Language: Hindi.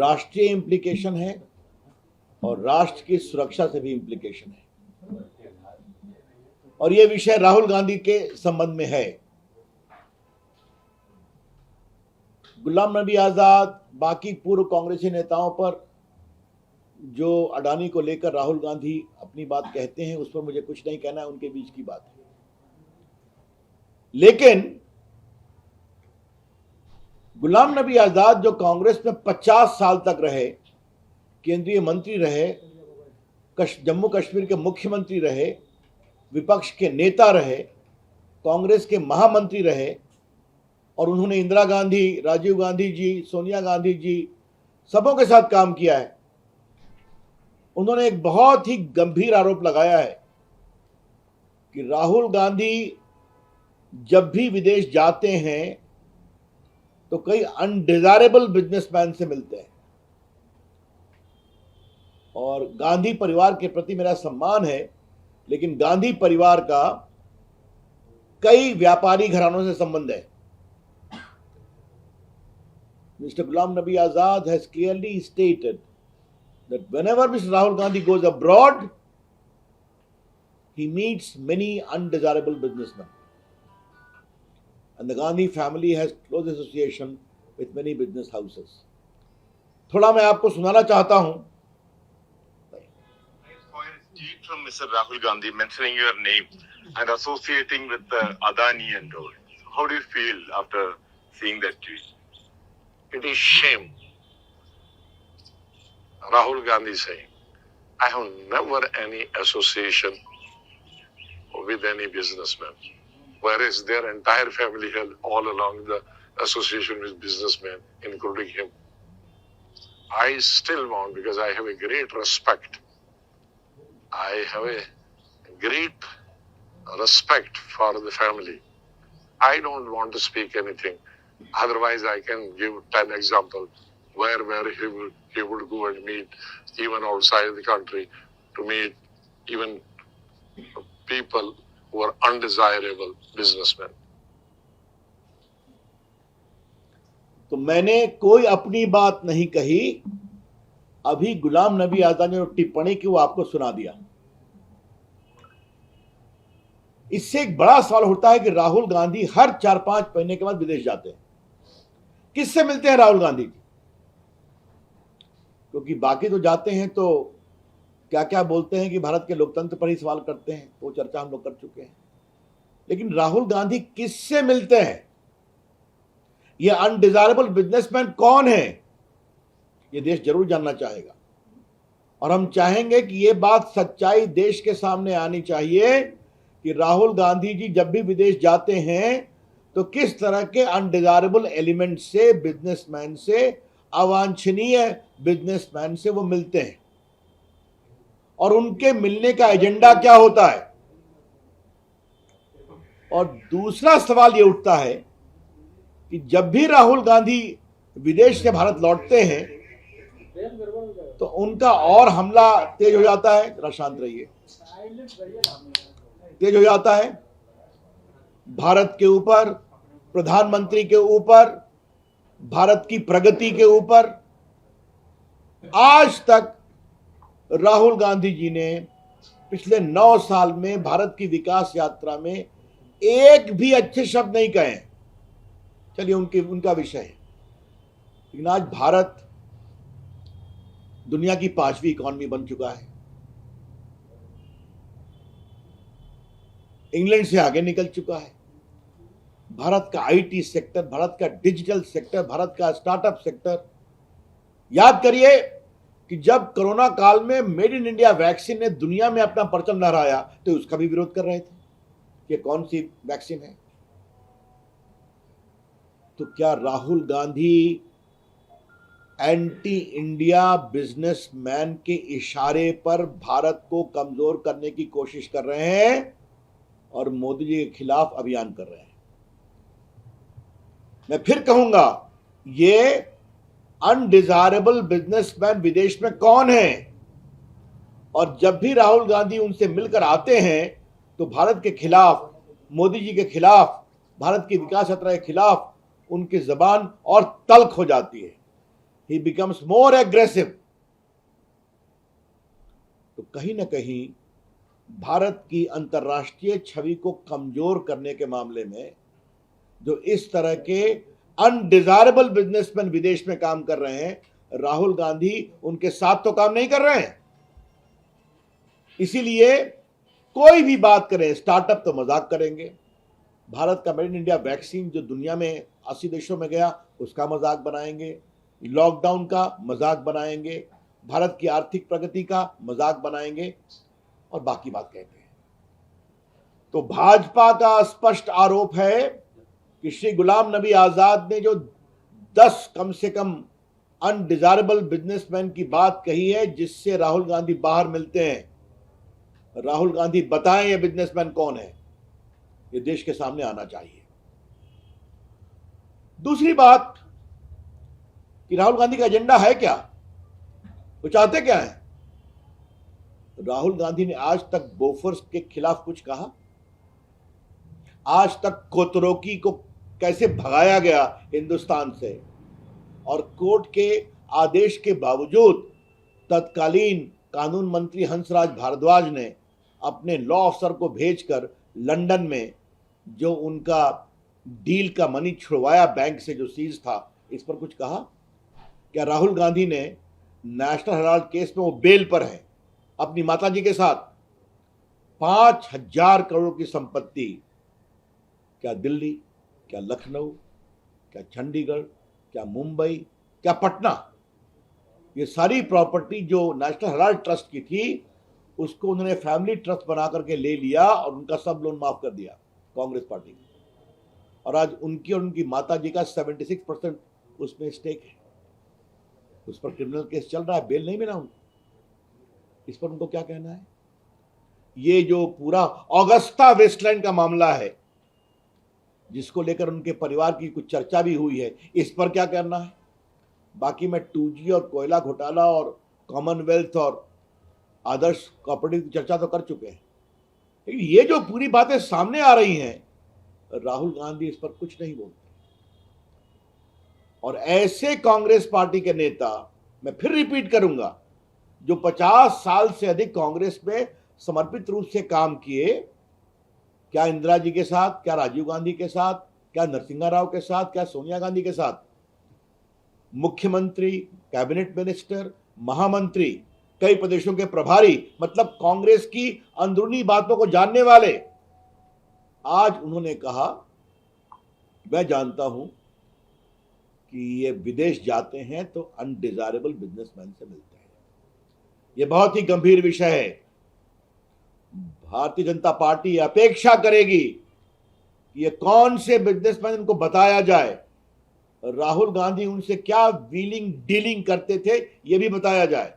राष्ट्रीय इम्प्लीकेशन है और राष्ट्र की सुरक्षा से भी इम्प्लीकेशन है, और यह विषय राहुल गांधी के संबंध में है। गुलाम नबी आजाद, बाकी पूर्व कांग्रेसी नेताओं पर जो अडानी को लेकर राहुल गांधी अपनी बात कहते हैं, उस पर मुझे कुछ नहीं कहना है, उनके बीच की बात है। लेकिन गुलाम नबी आजाद जो कांग्रेस में 50 साल तक रहे, केंद्रीय मंत्री रहे, जम्मू कश्मीर के मुख्यमंत्री रहे, विपक्ष के नेता रहे, कांग्रेस के महामंत्री रहे, और उन्होंने इंदिरा गांधी, राजीव गांधी जी, सोनिया गांधी जी सबों के साथ काम किया है। उन्होंने एक बहुत ही गंभीर आरोप लगाया है कि राहुल गांधी जब भी विदेश जाते हैं तो कई अनडिजायरेबल बिजनेसमैन से मिलते हैं। और गांधी परिवार के प्रति मेरा सम्मान है, लेकिन गांधी परिवार का कई व्यापारी घरानों से संबंध है। Mr. Ghulam Nabi Azad has clearly stated that whenever Mr. Rahul Gandhi goes abroad, he meets many undesirable businessmen. And the Gandhi family has close association with many business houses. थोड़ा मैं आपको सुनाना चाहता हूं। Tweet from Mr. Rahul Gandhi mentioning your name and associating with Adani and all. How do you feel after seeing that tweet? It is shame. Rahul Gandhi saying, I have never any association with any businessman, whereas their entire family had all along the association with businessmen, including him. I still want, because I have a great respect. I have a great respect for the family. I don't want to speak anything. Otherwise, I can give 10 examples where he would go and meet even outside the country to meet even people who are undesirable businessmen. तो मैंने कोई अपनी बात नहीं कही। अभी गुलाम नबी आजाद ने जो टिप्पणी की वो आपको सुना दिया। इससे एक बड़ा सवाल उठता है कि राहुल गांधी हर 4-5 महीने के बाद विदेश जाते हैं। किससे मिलते हैं राहुल गांधी जी? क्योंकि बाकी तो जाते हैं तो क्या क्या बोलते हैं कि भारत के लोकतंत्र पर ही सवाल करते हैं, वो चर्चा हम लोग कर चुके हैं। लेकिन राहुल गांधी किससे मिलते हैं? ये अनडिजायरेबल बिजनेसमैन कौन है? ये देश जरूर जानना चाहेगा, और हम चाहेंगे कि ये बात सच्चाई देश के सामने आनी चाहिए कि राहुल गांधी जी जब भी विदेश जाते हैं तो किस तरह के अनडिजायरेबल एलिमेंट से, बिजनेसमैन से, अवांछनीय बिजनेसमैन से वो मिलते हैं, और उनके मिलने का एजेंडा क्या होता है। और दूसरा सवाल ये उठता है कि जब भी राहुल गांधी विदेश से भारत लौटते हैं तो उनका और हमला तेज हो जाता है। जरा शांत रहिए। तेज हो जाता है भारत के ऊपर, प्रधानमंत्री के ऊपर, भारत की प्रगति के ऊपर। आज तक राहुल गांधी जी ने पिछले 9 साल में भारत की विकास यात्रा में एक भी अच्छे शब्द नहीं कहे। चलिए उनका विषय है, लेकिन आज भारत दुनिया की 5वीं इकॉनमी बन चुका है, इंग्लैंड से आगे निकल चुका है। भारत का आईटी सेक्टर, भारत का डिजिटल सेक्टर, भारत का स्टार्टअप सेक्टर। याद करिए कि जब कोरोना काल में मेड इन इंडिया वैक्सीन ने दुनिया में अपना परचम लहराया तो उसका भी विरोध कर रहे थे कि कौन सी वैक्सीन है। तो क्या Rahul Gandhi anti India businessman के इशारे पर भारत को कमजोर करने की कोशिश कर रहे हैं और मोदी जी के खिलाफ अभियान कर रहे हैं? मैं फिर कहूंगा, ये अनडिजायरेबल बिजनेसमैन विदेश में कौन है? और जब भी राहुल गांधी उनसे मिलकर आते हैं तो भारत के खिलाफ, मोदी जी के खिलाफ, भारत की विकास यात्रा के खिलाफ उनकी जबान और तल्ख हो जाती है। he becomes more aggressive. तो कहीं ना कहीं भारत की अंतर्राष्ट्रीय छवि को कमजोर करने के मामले में जो इस तरह के अनडिजायरेबल बिजनेसमैन विदेश में काम कर रहे हैं, राहुल गांधी उनके साथ तो काम नहीं कर रहे हैं। इसीलिए कोई भी बात करें, स्टार्टअप तो मजाक करेंगे, भारत का मेड इन इंडिया वैक्सीन जो दुनिया में 80 देशों में गया उसका मजाक बनाएंगे, लॉकडाउन का मजाक बनाएंगे, भारत की आर्थिक प्रगति का मजाक बनाएंगे और बाकी बात कहते हैं। तो भाजपा का स्पष्ट आरोप है कि श्री गुलाम नबी आजाद ने जो 10 कम से कम अनडिजायरेबल बिजनेसमैन की बात कही है जिससे राहुल गांधी बाहर मिलते हैं, राहुल गांधी बताएं ये बिजनेसमैन कौन है, ये देश के सामने आना चाहिए। दूसरी बात कि राहुल गांधी का एजेंडा है क्या, वो चाहते क्या है? राहुल गांधी ने आज तक बोफोर्स के खिलाफ कुछ कहा? आज तक कोतरोकी को कैसे भगाया गया हिंदुस्तान से, और कोर्ट के आदेश के बावजूद तत्कालीन कानून मंत्री हंसराज भारद्वाज ने अपने लॉ अफसर को भेजकर लंदन में जो उनका डील का मनी छुड़वाया बैंक से जो सीज था, इस पर कुछ कहा? क्या राहुल गांधी ने नेशनल हेराल्ड केस में वो बेल पर है अपनी माताजी के साथ 5,000 करोड़ की संपत्ति, क्या दिल्ली, क्या लखनऊ, क्या चंडीगढ़, क्या मुंबई, क्या पटना, ये सारी प्रॉपर्टी जो नेशनल हेराल्ड ट्रस्ट की थी उसको उन्होंने फैमिली ट्रस्ट बना करके ले लिया और उनका सब लोन माफ कर दिया कांग्रेस पार्टी ने। और आज उनकी और उनकी माताजी का 76% उसमें स्टेक है। उस पर क्रिमिनल केस चल रहा है, बेल नहीं मिला उनको। इस पर उनको क्या कहना है? ये जो पूरा ऑगस्टा वेस्टलैंड का मामला है जिसको लेकर उनके परिवार की कुछ चर्चा भी हुई है, इस पर क्या करना है? बाकी मैं 2G और कोयला घोटाला और कॉमनवेल्थ और आदर्श कॉपरेटिव की चर्चा तो कर चुके हैं, लेकिन ये जो पूरी बातें सामने आ रही हैं, राहुल गांधी इस पर कुछ नहीं बोलते। और ऐसे कांग्रेस पार्टी के नेता, मैं फिर रिपीट करूंगा, जो 50 साल से अधिक कांग्रेस में समर्पित रूप से काम किए, क्या इंदिरा जी के साथ, क्या राजीव गांधी के साथ, क्या नरसिंहा राव के साथ, क्या सोनिया गांधी के साथ, मुख्यमंत्री, कैबिनेट मिनिस्टर, महामंत्री, कई प्रदेशों के प्रभारी, मतलब कांग्रेस की अंदरूनी बातों को जानने वाले, आज उन्होंने कहा मैं जानता हूं कि ये विदेश जाते हैं तो अनडिजायरेबल बिजनेसमैन से मिलते हैं। ये बहुत ही गंभीर विषय है। भारतीय जनता पार्टी अपेक्षा करेगी कि ये कौन से बिजनेसमैन इनको बताया जाए, राहुल गांधी उनसे क्या व्हीलिंग डीलिंग करते थे ये भी बताया जाए।